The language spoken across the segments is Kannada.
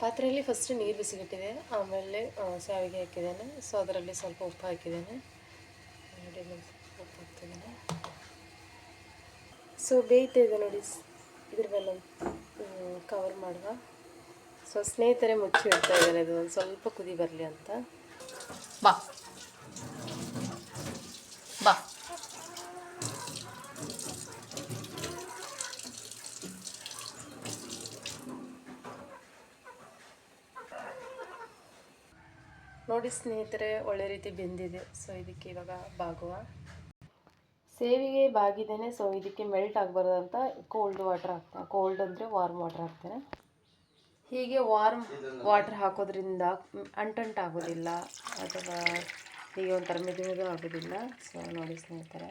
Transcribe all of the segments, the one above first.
ಪಾತ್ರೆಯಲ್ಲಿ ಫಸ್ಟ್ ನೀರು ಬಿಸಿಗಿಟ್ಟಿದೆ, ಆಮೇಲೆ ಶಾವಿಗೆ ಹಾಕಿದ್ದೇನೆ. ಸೊ ಅದರಲ್ಲಿ ಸ್ವಲ್ಪ ಉಪ್ಪು ಹಾಕಿದ್ದೇನೆ. ಉಪ್ಪು ಹಾಕ್ತಿದ್ದೇನೆ. ಸೊ ಬೇಯ್ತಾ ಇದೆ ನೋಡಿ. ಇದ್ರ ಮೇಲೆ ಕವರ್ ಮಾಡುವ. ಸೊ ಸ್ನೇಹಿತರೆ ಮುಚ್ಚಿ ಇಡ್ತಾ ಇದ್ದಾರೆ, ಇದು ಒಂದು ಸ್ವಲ್ಪ ಕುದಿ ಬರಲಿ ಅಂತ. ಬಾ ಬಾ ನೋಡಿ ಸ್ನೇಹಿತರೆ, ಒಳ್ಳೆ ರೀತಿ ಬೆಂದಿದೆ. ಸೊ ಇದಕ್ಕೆ ಇವಾಗ ಬಾಗುವ. ಸೇವಿಗೆ ಬಾಗಿದ್ದೇನೆ. ಸೊ ಇದಕ್ಕೆ ಮೆಲ್ಟ್ ಆಗಬಾರ್ದು ಅಂತ ಕೋಲ್ಡ್ ವಾಟರ್ ಹಾಕ್ತೇನೆ. ಕೋಲ್ಡ್ ಅಂದರೆ ವಾರ್ಮ್ ವಾಟರ್ ಹಾಕ್ತೇನೆ. ಹೀಗೆ ವಾರ್ಮ್ ವಾಟರ್ ಹಾಕೋದ್ರಿಂದ ಅಂಟಂಟಾಗೋದಿಲ್ಲ ಅಥವಾ ಹೀಗೆ ಒಂಥರ ಮೆದು ಆಗೋದಿಲ್ಲ. ಸೊ ನೋಡಿ ಸ್ನೇಹಿತರೆ,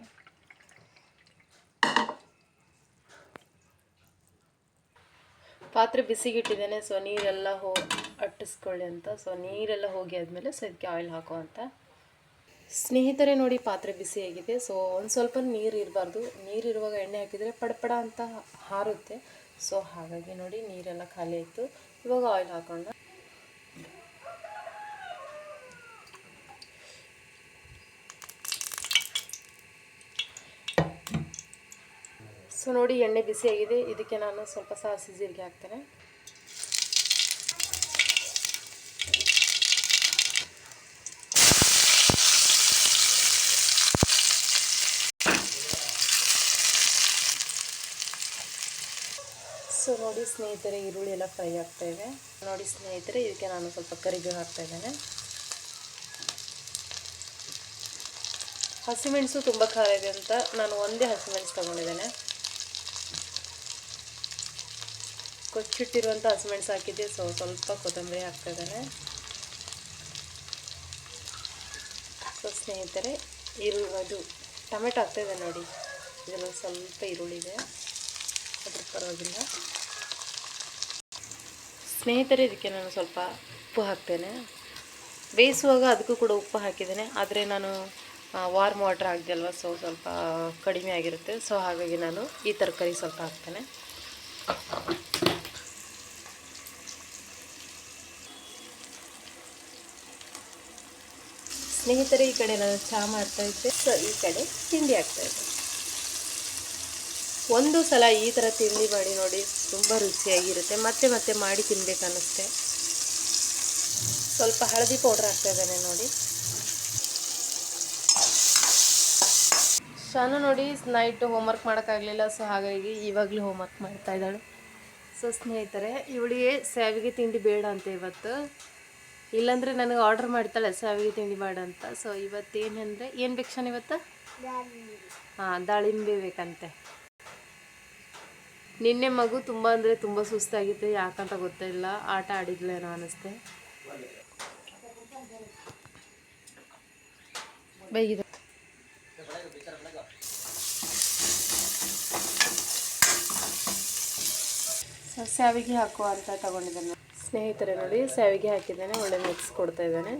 ಪಾತ್ರೆ ಬಿಸಿಗಿಟ್ಟಿದ್ದೇನೆ. ಸೊ ನೀರೆಲ್ಲ ಅಟ್ಟಿಸ್ಕೊಳ್ಳಿ ಅಂತ. ಸೊ ನೀರೆಲ್ಲ ಹೋಗಿ ಆದಮೇಲೆ ಸೊ ಇದಕ್ಕೆ ಆಯಿಲ್ ಹಾಕೋ ಅಂತ. ಸ್ನೇಹಿತರೆ ನೋಡಿ, ಪಾತ್ರೆ ಬಿಸಿಯಾಗಿದೆ. ಸೊ ಒಂದು ಸ್ವಲ್ಪ ನೀರು ಇರಬಾರ್ದು. ನೀರಿರುವಾಗ ಎಣ್ಣೆ ಹಾಕಿದರೆ ಪಡಪಡ ಅಂತ ಹಾರುತ್ತೆ. ಸೊ ಹಾಗಾಗಿ ನೋಡಿ ನೀರೆಲ್ಲ ಖಾಲಿ ಆಯಿತು. ಇವಾಗ ಆಯಿಲ್ ಹಾಕೋಣ. ಸೊ ನೋಡಿ ಎಣ್ಣೆ ಬಿಸಿಯಾಗಿದೆ. ಇದಕ್ಕೆ ನಾನು ಸ್ವಲ್ಪ ಸಾಸಿವೆ ಜೀರಿಗೆ ಹಾಕ್ತೇನೆ. ಸೊ ನೋಡಿ ಸ್ನೇಹಿತರೆ, ಈರುಳ್ಳಿ ಎಲ್ಲ ಫ್ರೈ ಆಗ್ತಾ ಇದೆ. ನೋಡಿ ಸ್ನೇಹಿತರೆ, ಇದಕ್ಕೆ ನಾನು ಸ್ವಲ್ಪ ಕರಿಬೇವು ಹಾಕ್ತಾ ಇದ್ದೇನೆ. ಹಸಿಮೆಣಸು ತುಂಬ ಖಾರ ಇದೆ ಅಂತ ನಾನು ಒಂದೇ ಹಸಿಮೆಣಸು ತಗೊಂಡಿದ್ದೇನೆ. ಕೊಚ್ಚಿಟ್ಟಿರುವಂಥ ಹಸಿಮೆಣಸು ಹಾಕಿದ್ದೆ. ಸೊ ಸ್ವಲ್ಪ ಕೊತ್ತಂಬರಿ ಹಾಕ್ತಾ ಇದ್ದೇನೆ. ಸೊ ಸ್ನೇಹಿತರೆ, ಅದು ಟೊಮೆಟೊ ಹಾಕ್ತಾ ಇದೆ ನೋಡಿ. ಇದರಲ್ಲಿ ಸ್ವಲ್ಪ ಈರುಳ್ಳಿ ಇದೆ, ಅದ್ರ ಪರವಾಗಿಲ್ಲ. ಸ್ನೇಹಿತರೆ, ಇದಕ್ಕೆ ನಾನು ಸ್ವಲ್ಪ ಉಪ್ಪು ಹಾಕ್ತೇನೆ. ಬೇಯಿಸುವಾಗ ಅದಕ್ಕೂ ಕೂಡ ಉಪ್ಪು ಹಾಕಿದ್ದೇನೆ, ಆದರೆ ನಾನು ವಾರ್ಮ್ ವಾಟರ್ ಹಾಕಿದೆ ಅಲ್ವ, ಸೊ ಸ್ವಲ್ಪ ಕಡಿಮೆ ಆಗಿರುತ್ತೆ. ಸೊ ಹಾಗಾಗಿ ನಾನು ಈ ತರಕಾರಿ ಸ್ವಲ್ಪ ಹಾಕ್ತೇನೆ. ಸ್ನೇಹಿತರೆ, ಈ ಕಡೆ ನಾನು ಚಹಾ ಮಾಡ್ತಾ ಇದ್ದೆ. ಸೊ ಈ ಕಡೆ ತಿಂಡಿ ಆಗ್ತಾ ಇದೆ. ಒಂದು ಸಲ ಈ ಥರ ತಿಂಡಿ ಮಾಡಿ ನೋಡಿ, ತುಂಬ ರುಚಿಯಾಗಿರುತ್ತೆ. ಮತ್ತೆ ಮತ್ತೆ ಮಾಡಿ ತಿನ್ಬೇಕು ಅನ್ನಿಸುತ್ತೆ. ಸ್ವಲ್ಪ ಹಳದಿ ಪೌಡ್ರ್ ಹಾಕ್ತಾ ಇದ್ದೇನೆ ನೋಡಿ. ಶಾನು ನೋಡಿ ನೈಟ್ ಹೋಮ್ವರ್ಕ್ ಮಾಡೋಕ್ಕಾಗಲಿಲ್ಲ. ಸೊ ಹಾಗಾಗಿ ಇವಾಗಲೂ ಹೋಮ್ವರ್ಕ್ ಮಾಡ್ತಾ ಇದ್ದಾಳೆ. ಸೊ ಸ್ನೇಹಿತರೆ, ಇವಳಿಗೆ ಶಾವಿಗೆ ತಿಂಡಿ ಬೇಡ ಅಂತ ಇವತ್ತು. ಇಲ್ಲಾಂದರೆ ನನಗೆ ಆರ್ಡರ್ ಮಾಡ್ತಾಳೆ ಶಾವಿಗೆ ತಿಂಡಿ ಮಾಡ ಅಂತ. ಸೊ ಇವತ್ತೇನೆಂದರೆ ಏನು ಬೇಕು ಶಾನು ಇವತ್ತು? ದಾಳಿಂಬೆ ಬೇಕಂತೆ. ನಿನ್ನೆ ಮಗು ತುಂಬ ಅಂದರೆ ತುಂಬ ಸುಸ್ತಾಗಿತ್ತು, ಯಾಕಂತ ಗೊತ್ತಿಲ್ಲ. ಆಟ ಆಡಿದ್ಲೇನೋ ಅನ್ನಿಸ್ತೆ. ಬೇಗಿದೆ. ಸೊ ಶಾವಿಗೆ ಹಾಕುವ ಅಂತ ತಗೊಂಡಿದ್ದೇನೆ ಸ್ನೇಹಿತರೆ. ನೋಡಿ ಶಾವಿಗೆ ಹಾಕಿದ್ದೇನೆ, ಒಳ್ಳೆ ಮಿಕ್ಸ್ ಕೊಡ್ತಾ ಇದ್ದೇನೆ.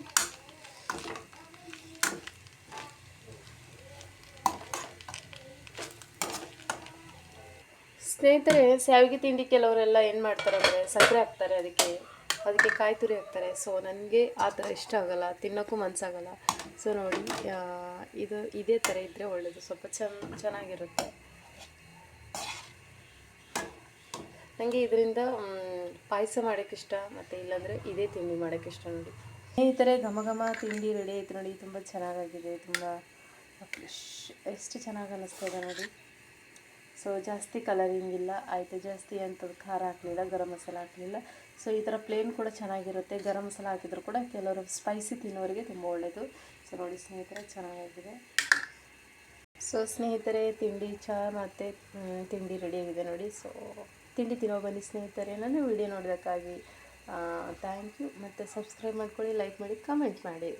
ಸ್ನೇಹಿತರೆ, ಶಾವಿಗೆ ತಿಂಡಿ ಕೆಲವರೆಲ್ಲ ಏನು ಮಾಡ್ತಾರೆ ಅಂದರೆ ಸಕ್ಕರೆ ಹಾಕ್ತಾರೆ, ಅದಕ್ಕೆ ಕಾಯಿ ತುರಿ ಹಾಕ್ತಾರೆ. ಸೊ ನನಗೆ ಆ ಥರ ಇಷ್ಟ ಆಗೋಲ್ಲ, ತಿನ್ನೋಕ್ಕೂ ಮನಸ್ಸಾಗಲ್ಲ. ಸೊ ನೋಡಿ, ಇದೇ ಥರ ಇದ್ದರೆ ಒಳ್ಳೆಯದು, ಸ್ವಲ್ಪ ಚೆನ್ನಾಗಿರುತ್ತೆ. ನನಗೆ ಇದರಿಂದ ಪಾಯಸ ಮಾಡೋಕ್ಕಿಷ್ಟ, ಮತ್ತು ಇಲ್ಲಾಂದರೆ ಇದೇ ತಿಂಡಿ ಮಾಡೋಕ್ಕಿಷ್ಟ ನೋಡಿ. ಸ್ನೇಹಿತರೆ, ಘಮ ಘಮ ತಿಂಡಿ ರೆಡಿ ಆಯಿತು ನೋಡಿ. ತುಂಬ ಚೆನ್ನಾಗಾಗಿದೆ, ತುಂಬ ಎಷ್ಟು ಚೆನ್ನಾಗಿ ಅನ್ನಿಸ್ತಾ ಇದೆ ನೋಡಿ. ಸೊ ಜಾಸ್ತಿ ಕಲರಿಂಗ್ ಇಲ್ಲ ಆಯಿತು, ಜಾಸ್ತಿ ಅಂಥದ್ದು ಖಾರ ಹಾಕಲಿಲ್ಲ, ಗರಂ ಮಸಾಲ ಹಾಕಲಿಲ್ಲ. ಸೊ ಈ ಥರ ಪ್ಲೇನ್ ಕೂಡ ಚೆನ್ನಾಗಿರುತ್ತೆ. ಗರಂ ಮಸಾಲ ಹಾಕಿದ್ರು ಕೂಡ ಕೆಲವರು ಸ್ಪೈಸಿ ತಿನ್ನೋರಿಗೆ ತುಂಬ ಒಳ್ಳೆಯದು. ಸೊ ನೋಡಿ ಸ್ನೇಹಿತರೆ, ಚೆನ್ನಾಗಿದೆ. ಸೊ ಸ್ನೇಹಿತರೆ, ತಿಂಡಿ ಚಹಾ ಮತ್ತು ತಿಂಡಿ ರೆಡಿಯಾಗಿದೆ ನೋಡಿ. ಸೊ ತಿಂಡಿ ತಿನ್ನೋ ಬನ್ನಿ ಸ್ನೇಹಿತರೆ. ನನ್ನ ವಿಡಿಯೋ ನೋಡೋದಕ್ಕಾಗಿ ಥ್ಯಾಂಕ್ ಯು. ಮತ್ತು ಸಬ್ಸ್ಕ್ರೈಬ್ ಮಾಡ್ಕೊಳ್ಳಿ, ಲೈಕ್ ಮಾಡಿ, ಕಮೆಂಟ್ ಮಾಡಿ.